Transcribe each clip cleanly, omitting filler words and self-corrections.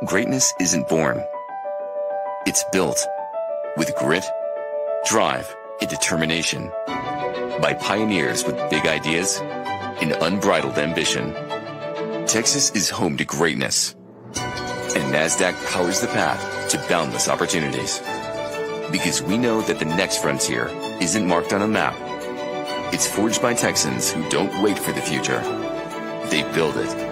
Greatness isn't born. It's built with grit, drive, and determination by pioneers with big ideas and unbridled ambition. Texas is home to greatness, and NASDAQ powers the path to boundless opportunities. Because we know that the next frontier isn't marked on a map. It's forged by Texans who don't wait for the future. They build it.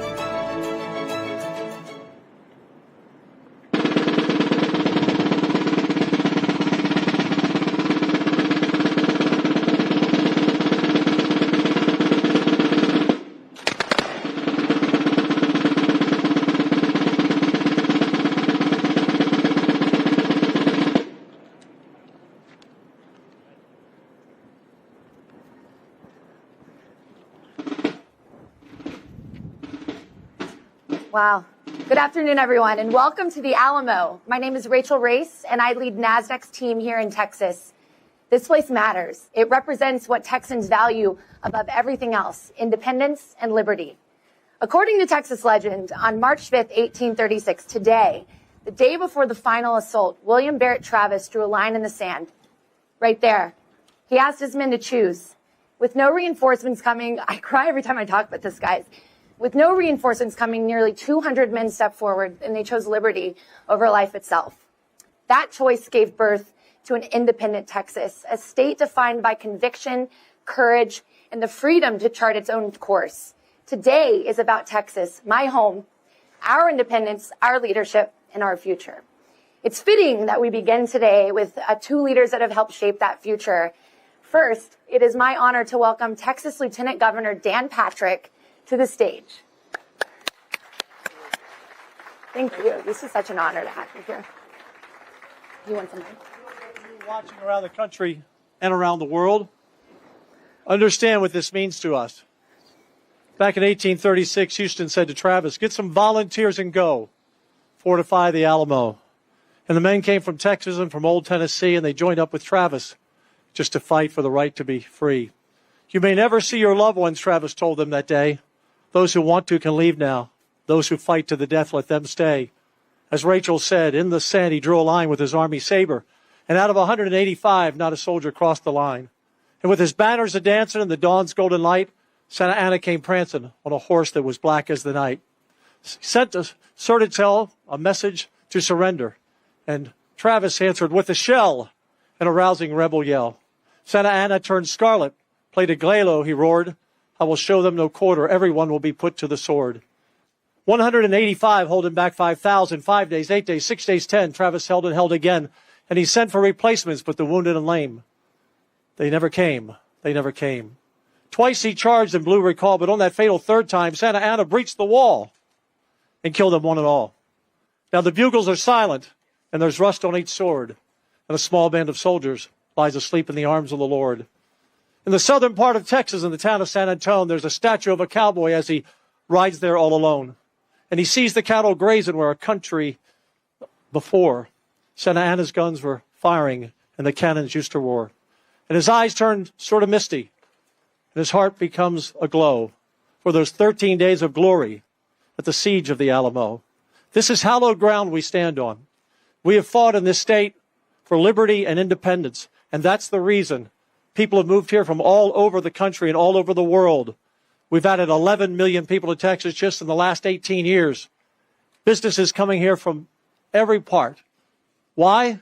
Wow. Good afternoon, everyone, and welcome to the Alamo. My name is Rachel Race, and I lead NASDAQ's team here in Texas. This place matters. It represents what Texans value above everything else, independence and liberty. According to Texas legend, on March 5th, 1836, today, the day before the final assault, William Barrett Travis drew a line in the sand. Right there. He asked his men to choose. With no reinforcements coming, I cry every time I talk about this, guys. With no reinforcements coming, nearly 200 men stepped forward, and they chose liberty over life itself. That choice gave birth to an independent Texas, a state defined by conviction, courage, and the freedom to chart its own course. Today is about Texas, my home, our independence, our leadership, and our future. It's fitting that we begin today with two leaders that have helped shape that future. First, it is my honor to welcome Texas Lieutenant Governor Dan Patrick to the stage. Thank you. This is such an honor to have you here. You want something? You're watching around the country and around the world. Understand what this means to us. Back in 1836, Houston said to Travis, "Get some volunteers and go. Fortify the Alamo." And the men came from Texas and from old Tennessee, and they joined up with Travis just to fight for the right to be free. "You may never see your loved ones," Travis told them that day. "Those who want to can leave now. Those who fight to the death, let them stay." As Rachel said, in the sand he drew a line with his army saber, and out of 185, not a soldier crossed the line. And with his banners a-dancing in the dawn's golden light, Santa Anna came prancing on a horse that was black as the night. He sent a tell a message to surrender, and Travis answered with a shell and a rousing rebel yell. Santa Anna turned scarlet, played a glalo, he roared. "I will show them no quarter. Everyone will be put to the sword." 185 holding back 5,000, 5 days, 8 days, 6 days, 10. Travis held and held again, and he sent for replacements, but the wounded and lame, they never came. They never came. Twice he charged and blew recall, but on that fatal third time, Santa Anna breached the wall and killed them one and all. Now the bugles are silent, and there's rust on each sword, and a small band of soldiers lies asleep in the arms of the Lord. In the southern part of Texas, in the town of San Antonio, there's a statue of a cowboy as he rides there all alone. And he sees the cattle grazing where a country before Santa Anna's guns were firing and the cannons used to roar. And his eyes turn sort of misty, and his heart becomes aglow for those 13 days of glory at the siege of the Alamo. This is hallowed ground we stand on. We have fought in this state for liberty and independence, and that's the reason people have moved here from all over the country and all over the world. We've added 11 million people to Texas just in the last 18 years. Businesses coming here from every part. Why?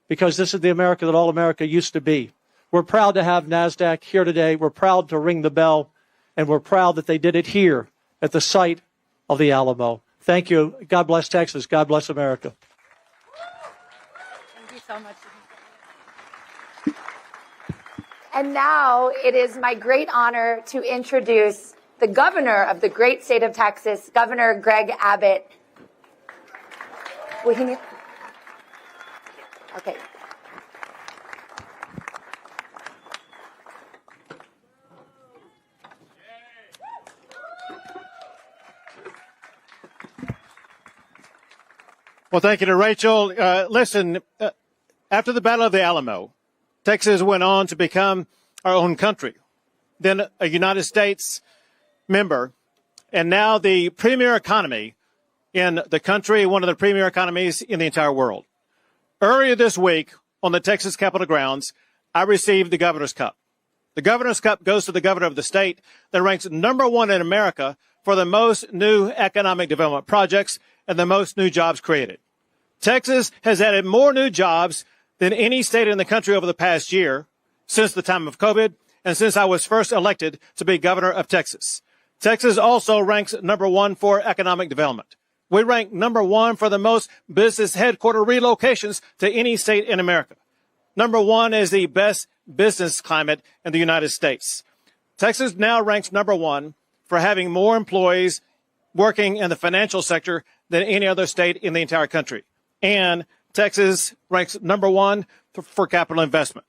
Because this is the America that all America used to be. We're proud to have NASDAQ here today. We're proud to ring the bell, and we're proud that they did it here at the site of the Alamo. Thank you. God bless Texas. God bless America. Thank you so much. And now it is my great honor to introduce the governor of the great state of Texas, Governor Greg Abbott. Okay. Well, thank you to Rachel. Listen, after the Battle of the Alamo, Texas went on to become our own country, then a United States member, and now the premier economy in the country, one of the premier economies in the entire world. Earlier this week on the Texas Capitol grounds, I received the Governor's Cup. The Governor's Cup goes to the governor of the state that ranks #1 in America for the most new economic development projects and the most new jobs created. Texas has added more new jobs than any state in the country over the past year, since the time of COVID, and since I was first elected to be governor of Texas. Texas also ranks #1 for economic development. We rank #1 for the most business headquarter relocations to any state in America. #1 is the best business climate in the United States. Texas now ranks #1 for having more employees working in the financial sector than any other state in the entire country. And Texas ranks #1 for capital investment,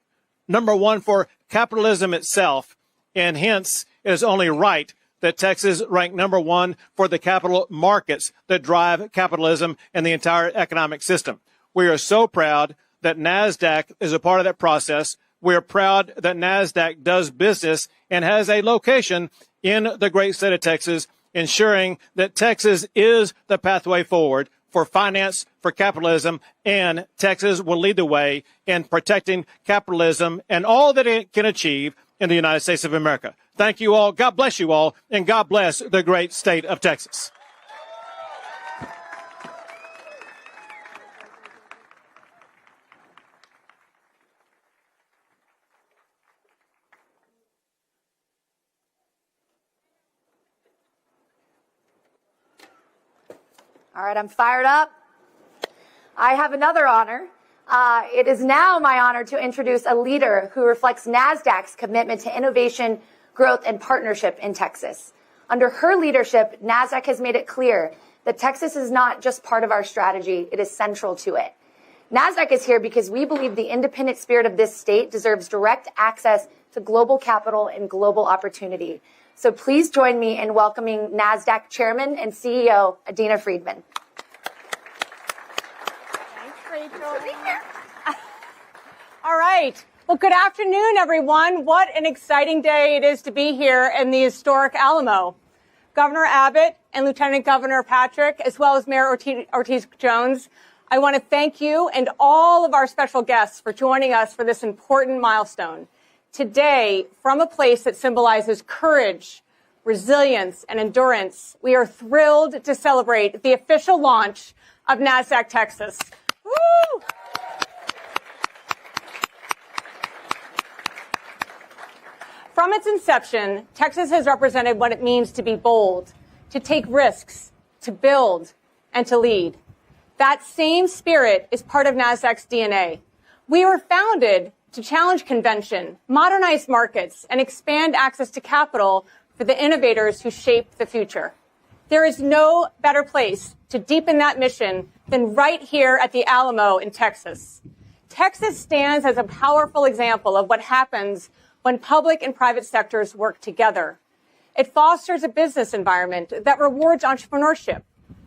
#1 for capitalism itself, and hence it is only right that Texas rank #1 for the capital markets that drive capitalism and the entire economic system. We are so proud that NASDAQ is a part of that process. We are proud that NASDAQ does business and has a location in the great state of Texas, ensuring that Texas is the pathway forward for finance, for capitalism, and Texas will lead the way in protecting capitalism and all that it can achieve in the United States of America. Thank you all. God bless you all, and God bless the great state of Texas. All right, I'm fired up. I have another honor. It is now my honor to introduce a leader who reflects NASDAQ's commitment to innovation, growth, and partnership in Texas. Under her leadership, NASDAQ has made it clear that Texas is not just part of our strategy, it is central to it. NASDAQ is here because we believe the independent spirit of this state deserves direct access to global capital and global opportunity. So please join me in welcoming NASDAQ Chairman and CEO, Adina Friedman. Thanks, Rachel. All right. Well, good afternoon, everyone. What an exciting day it is to be here in the historic Alamo. Governor Abbott and Lieutenant Governor Patrick, as well as Mayor Ortiz-Jones, I want to thank you and all of our special guests for joining us for this important milestone. Today, from a place that symbolizes courage, resilience, and endurance, we are thrilled to celebrate the official launch of NASDAQ Texas. Woo! From its inception, Texas has represented what it means to be bold, to take risks, to build, and to lead. That same spirit is part of NASDAQ's DNA. We were founded to challenge convention, modernize markets, and expand access to capital for the innovators who shape the future. There is no better place to deepen that mission than right here at the Alamo in Texas. Texas stands as a powerful example of what happens when public and private sectors work together. It fosters a business environment that rewards entrepreneurship,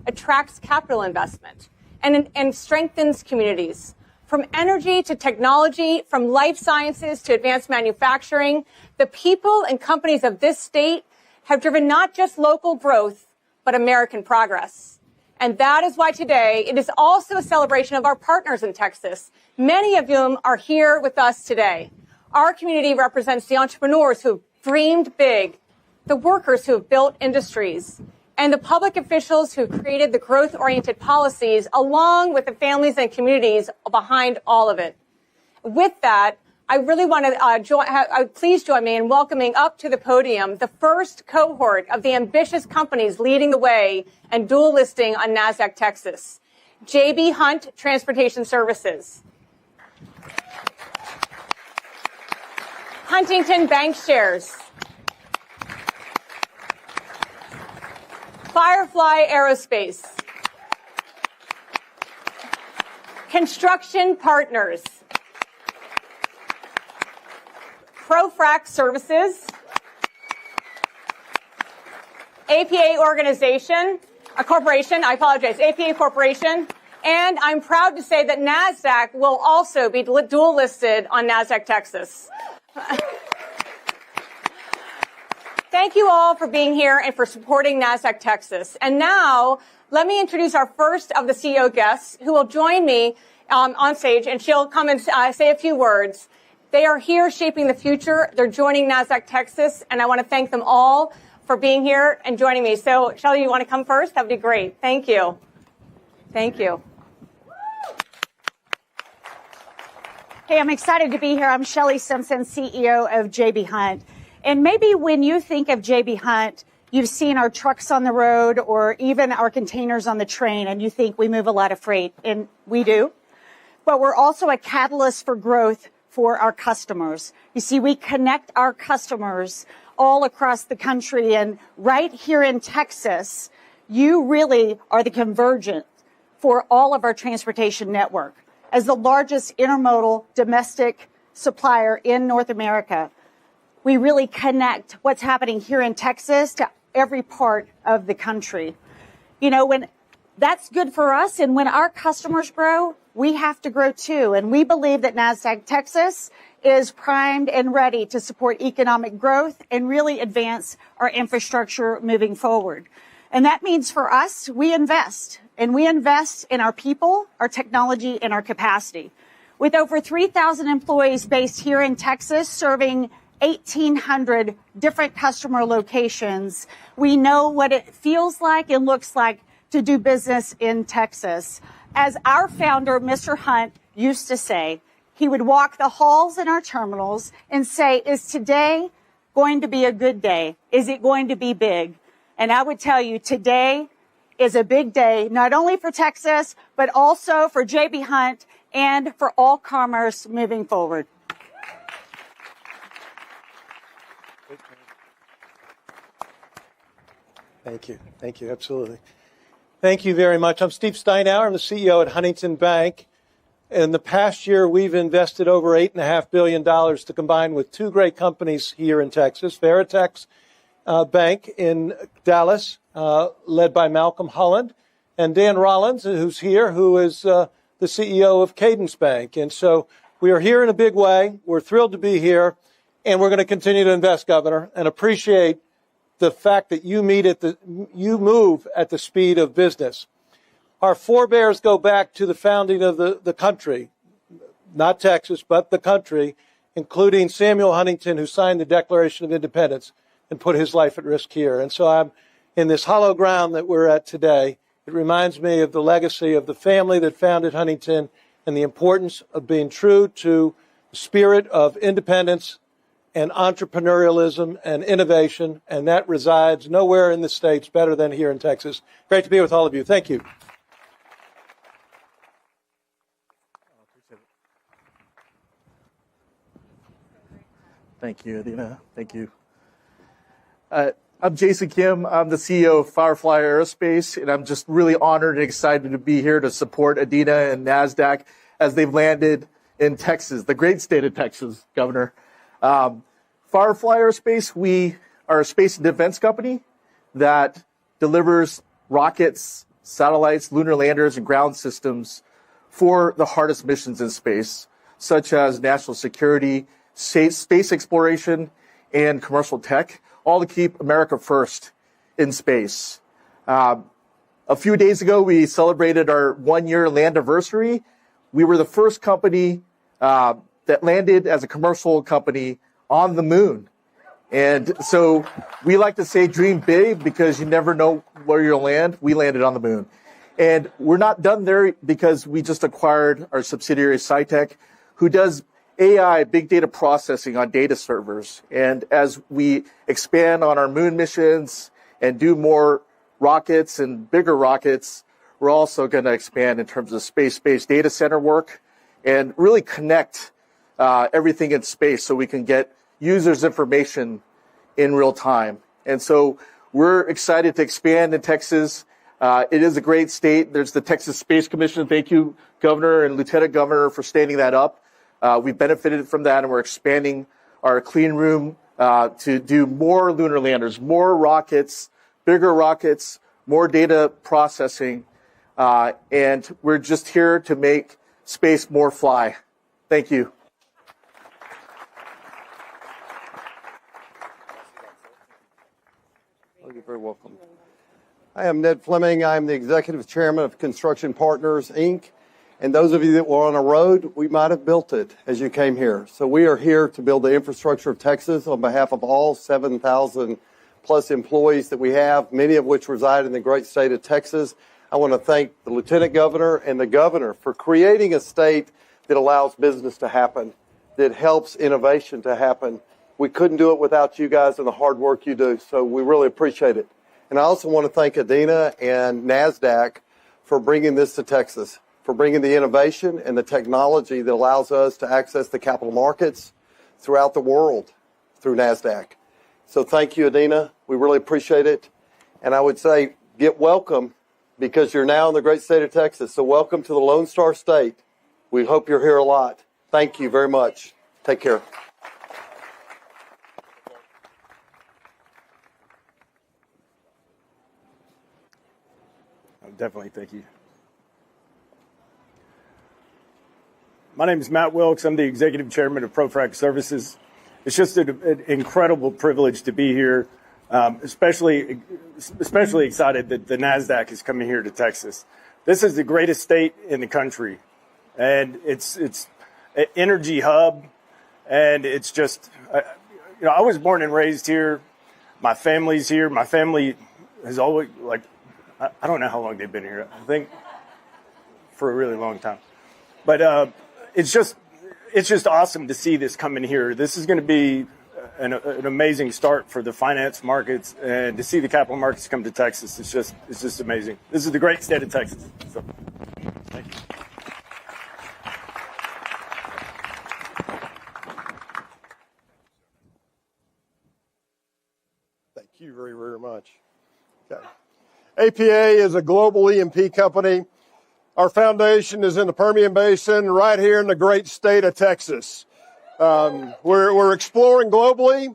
attracts capital investment, and strengthens communities. From energy to technology, from life sciences to advanced manufacturing, the people and companies of this state have driven not just local growth, but American progress. And that is why today it is also a celebration of our partners in Texas, many of whom are here with us today. Our community represents the entrepreneurs who have dreamed big, the workers who have built industries, and the public officials who created the growth-oriented policies, along with the families and communities behind all of it. With that, I really want to please join me in welcoming up to the podium the first cohort of the ambitious companies leading the way and dual listing on NASDAQ Texas. JB Hunt Transportation Services, Huntington Bank Shares, Firefly Aerospace, Construction Partners, ProFrac Services, APA Corporation, APA Corporation, and I'm proud to say that NASDAQ will also be dual listed on NASDAQ Texas. Thank you all for being here and for supporting NASDAQ Texas. And now, let me introduce our first of the CEO guests who will join me on stage, and she'll come and say a few words. They are here shaping the future. They're joining NASDAQ Texas, and I want to thank them all for being here and joining me. So, Shelley, you want to come first? That would be great. Thank you. Thank you. Hey, I'm excited to be here. I'm Shelley Simpson, CEO of J.B. Hunt. And maybe when you think of J.B. Hunt, you've seen our trucks on the road or even our containers on the train, and you think we move a lot of freight, and we do. But we're also a catalyst for growth for our customers. You see, we connect our customers all across the country, and right here in Texas, you really are the convergence for all of our transportation network. As the largest intermodal domestic supplier in North America, we really connect what's happening here in Texas to every part of the country. You know, when that's good for us, and when our customers grow, we have to grow too. And we believe that NASDAQ Texas is primed and ready to support economic growth and really advance our infrastructure moving forward. And that means for us, we invest. And we invest in our people, our technology, and our capacity. With over 3,000 employees based here in Texas, serving 1,800 different customer locations, we know what it feels like and looks like to do business in Texas. As our founder, Mr. Hunt, used to say, he would walk the halls in our terminals and say, is today going to be a good day? Is it going to be big? And I would tell you, today is a big day, not only for Texas, but also for J.B. Hunt and for all commerce moving forward. Thank you. Thank you. Absolutely. Thank you very much. I'm Steve Steinauer. I'm the CEO at Huntington Bank. In the past year, we've invested over $8.5 billion to combine with two great companies here in Texas, Veritex Bank in Dallas, led by Malcolm Holland, and Dan Rollins, who's here, who is the CEO of Cadence Bank. And so we are here in a big way. We're thrilled to be here, and we're going to continue to invest, Governor, and appreciate the fact that you move at the speed of business. Our forebears go back to the founding of the country, not Texas, but the country, including Samuel Huntington, who signed the Declaration of Independence and put his life at risk here. And so I'm in this hollow ground that we're at today. It reminds me of the legacy of the family that founded Huntington and the importance of being true to the spirit of independence and entrepreneurialism and innovation, and that resides nowhere in the States better than here in Texas. Great to be with all of you. Thank you. Thank you, Adina. Thank you. I'm Jason Kim. I'm the CEO of Firefly Aerospace, and I'm just really honored and excited to be here to support Adina and NASDAQ as they've landed in Texas, the great state of Texas, Governor. Firefly Aerospace, we are a space and defense company that delivers rockets, satellites, lunar landers, and ground systems for the hardest missions in space, such as national security, space exploration, and commercial tech, all to keep America first in space. A few days ago, we celebrated our 1-year land anniversary. We were the first company that landed as a commercial company on the moon. And so we like to say dream big because you never know where you'll land. We landed on the moon. And we're not done there because we just acquired our subsidiary SciTech, who does AI, big data processing on data servers. And as we expand on our moon missions and do more rockets and bigger rockets, we're also going to expand in terms of space-based data center work and really connect everything in space so we can get users' information in real time. And so we're excited to expand in Texas. It is a great state. There's the Texas Space Commission. Thank you, Governor and Lieutenant Governor, for standing that up. We've benefited from that, and we're expanding our clean room to do more lunar landers, more rockets, bigger rockets, more data processing. And we're just here to make space more fly. Thank you. I am Ned Fleming. I am the Executive Chairman of Construction Partners, Inc. And those of you that were on a road, we might have built it as you came here. So we are here to build the infrastructure of Texas on behalf of all 7,000 plus employees that we have, many of which reside in the great state of Texas. I want to thank the Lieutenant Governor and the Governor for creating a state that allows business to happen, that helps innovation to happen. We couldn't do it without you guys and the hard work you do, so we really appreciate it. And I also want to thank Adina and NASDAQ for bringing this to Texas, for bringing the innovation and the technology that allows us to access the capital markets throughout the world through NASDAQ. So thank you, Adina. We really appreciate it. And I would say get welcome because you're now in the great state of Texas. So welcome to the Lone Star State. We hope you're here a lot. Thank you very much. Take care. Definitely, thank you. My name is Matt Wilkes. I'm the Executive Chairman of ProFrac Services. It's just an incredible privilege to be here, especially excited that the NASDAQ is coming here to Texas. This is the greatest state in the country, and it's an energy hub, and it's just, I was born and raised here. My family's here. My family has always, I don't know how long they've been here. I think for a really long time. But it's just awesome to see this coming here. This is going to be an amazing start for the finance markets, and to see the capital markets come to Texas, it's just amazing. This is the great state of Texas. So, thank you. Thank you very, very much. Okay. APA is a global E&P company. Our foundation is in the Permian Basin, right here in the great state of Texas. We're exploring globally.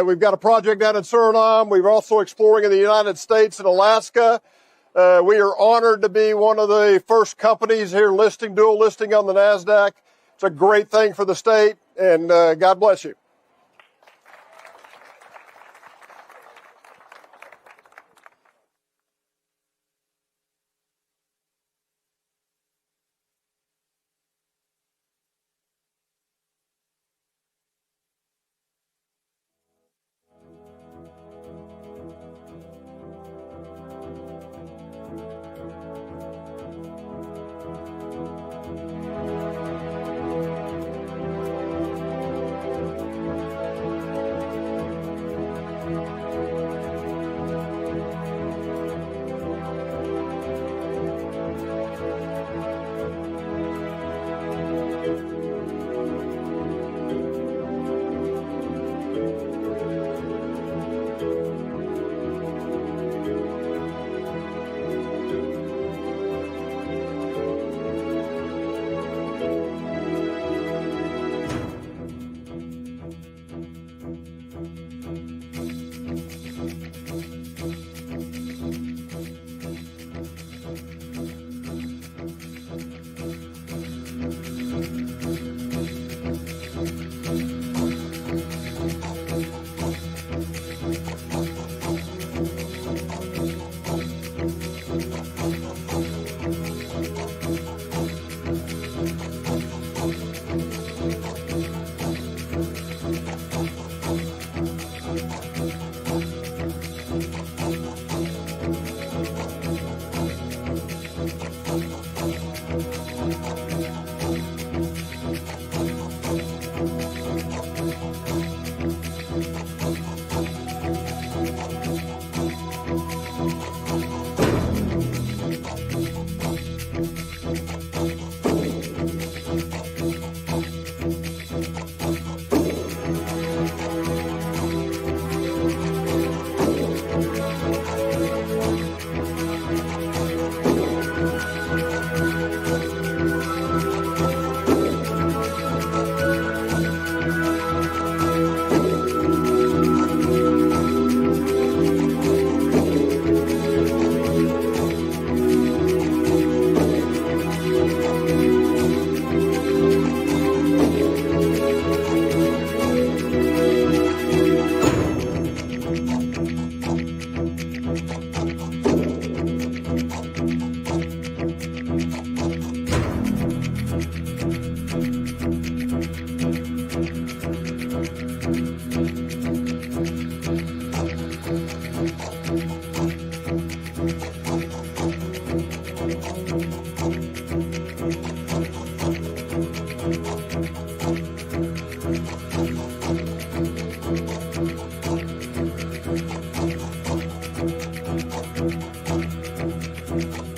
We've got a project down in Suriname. We're also exploring in the United States and Alaska. We are honored to be one of the first companies here dual listing on the NASDAQ. It's a great thing for the state, and God bless you. you.